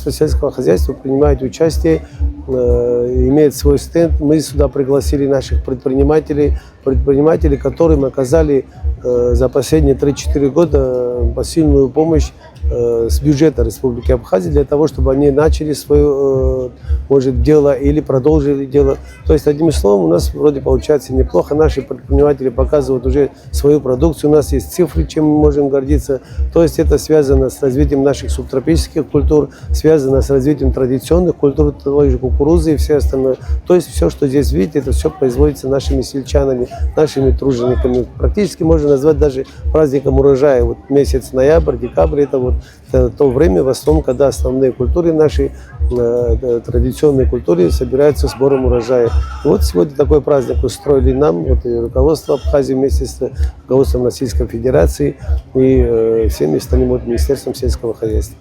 Министерство сельского хозяйства принимает участие, имеет свой стенд. Мы сюда пригласили наших предпринимателей, которым оказали за последние 3-4 года посильную помощь с бюджета Республики Абхазия для того, чтобы они начали свое, может, дело или продолжили дело. То есть, одним словом, у нас вроде получается неплохо. Наши предприниматели показывают уже свою продукцию. У нас есть цифры, чем мы можем гордиться. То есть, это связано с развитием наших субтропических культур, связано с развитием традиционных культур, той же кукурузы и все остальное. То есть, все, что здесь видите, это все производится нашими сельчанами, нашими тружениками. Практически можно назвать даже праздником урожая. Вот месяц ноябрь, декабрь, это то время, в основном, когда основные культуры наши, традиционные культуры, собираются сбором урожая. И вот сегодня такой праздник устроили нам, вот и руководство Абхазии вместе с руководством Российской Федерации и всеми остальным Министерством сельского хозяйства.